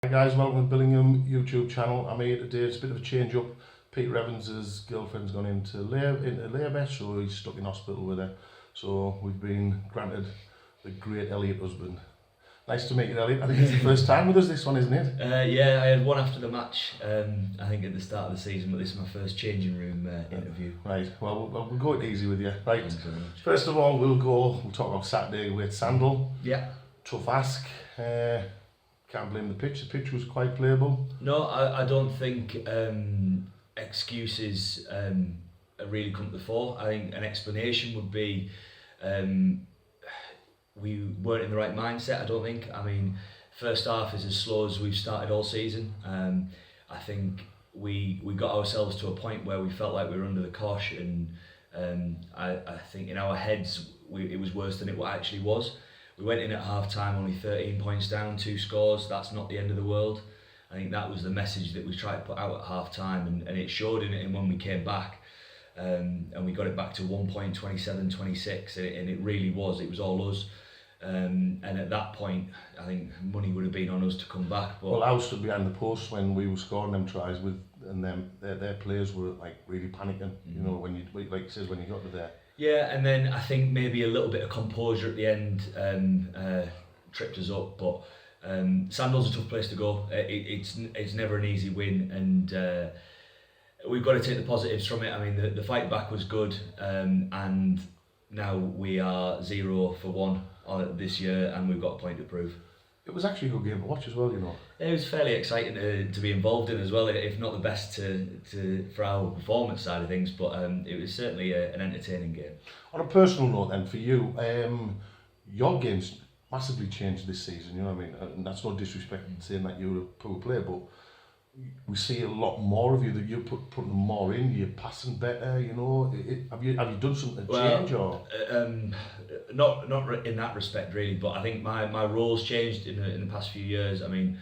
Hi guys, welcome to Billingham YouTube channel. I'm here today. It's a bit of a change up. Peter Evans's girlfriend's gone into labour, so he's stuck in hospital with her. So we've been granted the great Elliot husband. Nice to meet you, Elliot. I think it's the first time with us, this one, isn't it? Yeah, I had one after the match, I think at the start of the season, but this is my first changing room interview. Right, well, we'll go it easy with you. Right, Thanks very much. first of all, we'll talk about Saturday with Sandal. Yeah. Tough ask. Can't blame the pitch. The pitch was quite playable. No, I don't think excuses really come to the fore. I think an explanation would be we weren't in the right mindset, I don't think. I mean, first half is as slow as we've started all season. I think we got ourselves to a point where we felt like we were under the cosh, and I think in our heads it was worse than it actually was. We went in at half time only 13 points down, 2 scores. That's not the end of the world. I think that was the message that we tried to put out at half time, and it showed in it when we came back. And we got it back to 1 point, 27-26, and it really was. It was all us. And at that point, I think money would have been on us to come back. But well, I was stood behind the post when we were scoring them tries and their players were like really panicking. You know, when you like it says when you got to there. Yeah, and then I think maybe a little bit of composure at the end tripped us up. But Sandal's a tough place to go. It's never an easy win, and we've got to take the positives from it. I mean, the fight back was good, and now we are 0 for 1 this year, and we've got a point to prove. It was actually a good game to watch as well, you know. It was fairly exciting to be involved in as well, if not the best for our performance side of things, but it was certainly an entertaining game. On a personal note then, for you, your game's massively changed this season, you know what I mean? And that's no disrespect in saying that you're a poor player, but we see a lot more of you, that you're putting more in, you're passing better, you know. Have you done something to change, or? Not in that respect really, but I think my role's changed in the past few years. I mean,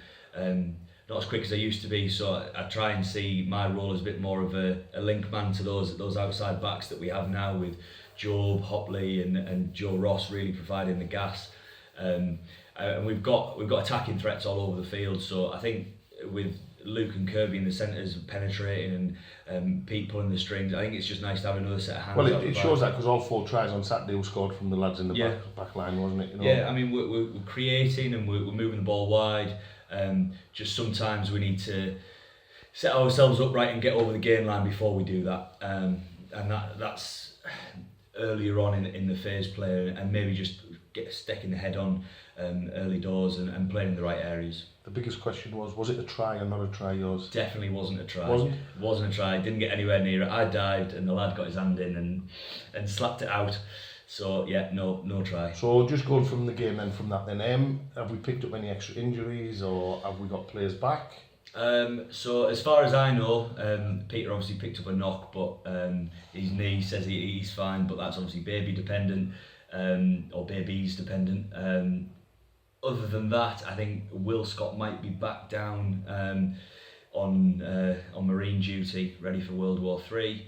not as quick as I used to be, so I try and see my role as a bit more of a link man to those outside backs that we have now, with Job, Hopley and Joe Ross really providing the gas. And we've got attacking threats all over the field, so I think with Luke and Kirby in the centres penetrating and Pete pulling the strings, I think it's just nice to have another set of hands. Well, it shows that because all 4 tries on Saturday were scored from the lads in the back line, wasn't it? You know? Yeah, I mean, we're creating and we're moving the ball wide. Just sometimes we need to set ourselves up right and get over the game line before we do that. And that's earlier on in the phase play, and maybe just get sticking the head on early doors and playing in the right areas. The biggest question was it a try or not a try, yours? Definitely wasn't a try. Wasn't a try. Didn't get anywhere near it. I dived and the lad got his hand in and slapped it out. So yeah, no try. So just going from the game then, from that then, have we picked up any extra injuries, or have we got players back? So as far as I know, Peter obviously picked up a knock, but his knee says he's fine, but that's obviously baby dependent, or babies dependent. Other than that, I think Will Scott might be back down on marine duty, ready for World War III.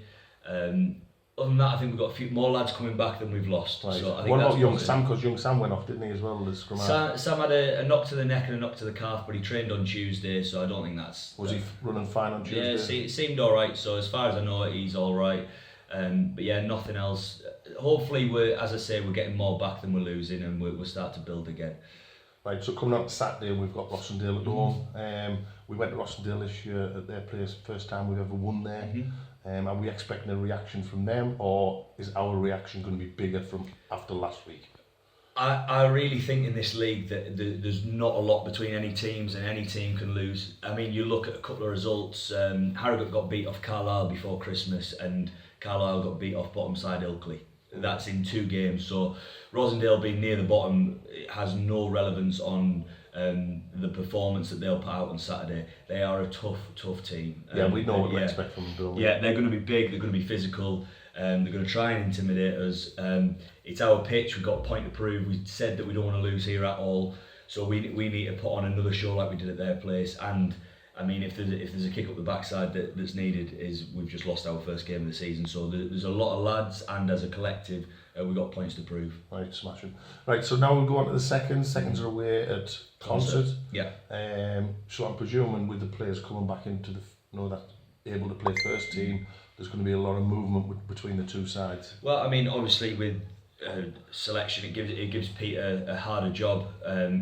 Other than that, I think we've got a few more lads coming back than we've lost. Right. So I think what about young positive. Sam? Because young Sam went off, didn't he, as well? The scrum Sam had a knock to the neck and a knock to the calf, but he trained on Tuesday, so I don't think that's... Was he running fine on Tuesday? Yeah, it seemed all right. So as far as I know, he's all right. But yeah, nothing else. Hopefully, as I say, we're getting more back than we're losing, and we'll start to build again. Right, so coming up Saturday, we've got Rossendale at home. We went to Rossendale this year at their place, first time we've ever won there. Are we expecting a reaction from them, or is our reaction going to be bigger from after last week? I really think in this league that there's not a lot between any teams, and any team can lose. I mean, you look at a couple of results. Harrogate got beat off Carlisle before Christmas, and Carlisle got beat off bottom side Ilkley. That's in 2 games. So Rosendale being near the bottom, it has no relevance on the performance that they'll put out on Saturday. They are a tough team. Yeah, we know what we expect from them, don't we? Yeah, they're going to be big, they're going to be physical, they're going to try and intimidate us. It's our pitch, we've got a point to prove. We said that we don't want to lose here at all, so we need to put on another show like we did at their place. And I mean, if there's a kick up the backside that's needed, is we've just lost our first game of the season. So there's a lot of lads, and as a collective, we've got points to prove. Right, smashing. Right, so now we'll go on to the seconds. Seconds are away at Concert. Yeah. So I'm presuming with the players coming back into that able to play first team, there's going to be a lot of movement between the two sides. Well, I mean, obviously with selection, it gives Pete a harder job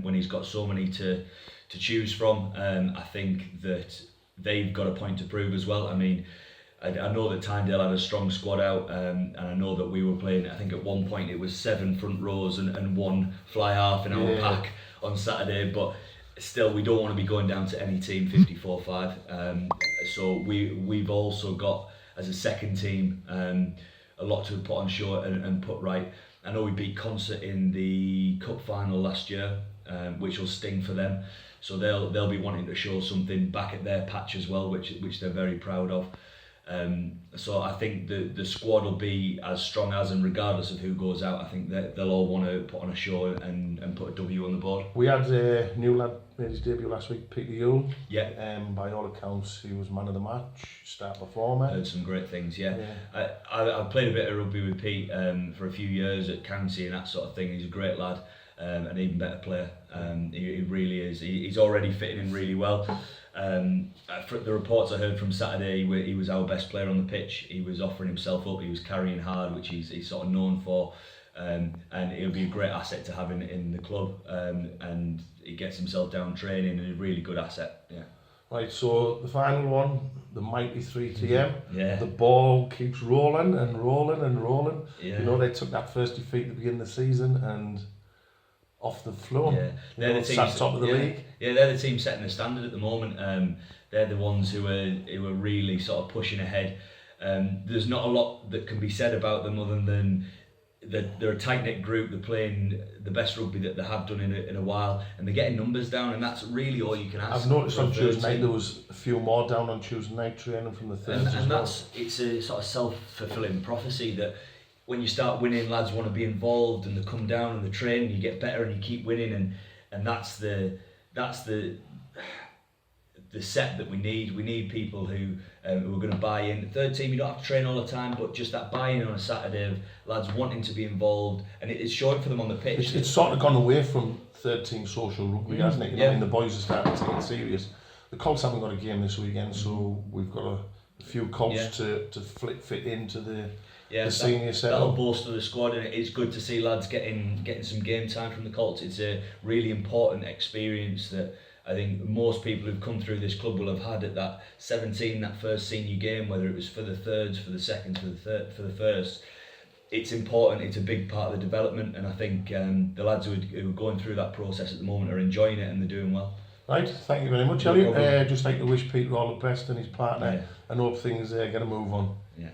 when he's got so many to choose from. I think that they've got a point to prove as well. I mean, I know that Tynedale had a strong squad out, and I know that we were playing, I think at one point it was 7 front rows and 1 fly half in our pack on Saturday, but still we don't want to be going down to any team 54-5. So we've also got, as a second team, a lot to put on show and put right. I know we beat Concert in the cup final last year, which will sting for them. So they'll be wanting to show something back at their patch as well, which they're very proud of. So I think the squad will be as strong as, and regardless of who goes out, I think that they'll all want to put on a show and put a W on the board. We had a new lad made his debut last week, Peter Yule. Yeah. By all accounts, he was man of the match, star performer. Heard some great things. Yeah. I played a bit of rugby with Pete for a few years at county and that sort of thing. He's a great lad. An even better player. He really is. He's already fitting in really well. For the reports I heard from Saturday, he was our best player on the pitch. He was offering himself up. He was carrying hard, which he's sort of known for. And it'll be a great asset to have in the club. And he gets himself down training, and a really good asset. Yeah. Right, so the final one, the mighty 3TM. Yeah. The ball keeps rolling and rolling and rolling. Yeah. You know, they took that first defeat at the beginning of the season and off the floor. Yeah, they're the team sat top of the league. Yeah, they're the team setting the standard at the moment. They're the ones who are really sort of pushing ahead. There's not a lot that can be said about them other than they're a tight-knit group. They're playing the best rugby that they have done in a while, and they're getting numbers down, and that's really all you can ask. I've noticed on Tuesday night there was a few more down on Tuesday night training from the thirds as well. It's a sort of self-fulfilling prophecy that when you start winning, lads want to be involved, and they come down and they train, and you get better and you keep winning, and that's the set that we need. We need people who are going to buy in. The third team, you don't have to train all the time, but just that buy-in on a Saturday of lads wanting to be involved, and it's showing for them on the pitch. It's sort of gone away from third team social rugby, hasn't it? You know, I mean, the boys are starting to take it serious. The Colts haven't got a game this weekend, so we've got a few Colts to fit into the senior setup. That'll bolster the squad, and it's good to see lads getting some game time from the Colts. It's a really important experience that I think most people who've come through this club will have had at that 17, that first senior game, whether it was for the thirds, for the seconds, for the first. It's important, it's a big part of the development, and I think the lads who are going through that process at the moment are enjoying it, and they're doing well. Right, thank you very much, Elliot. Just like to wish Peter all the best and his partner, and hope things get a move on. Yeah.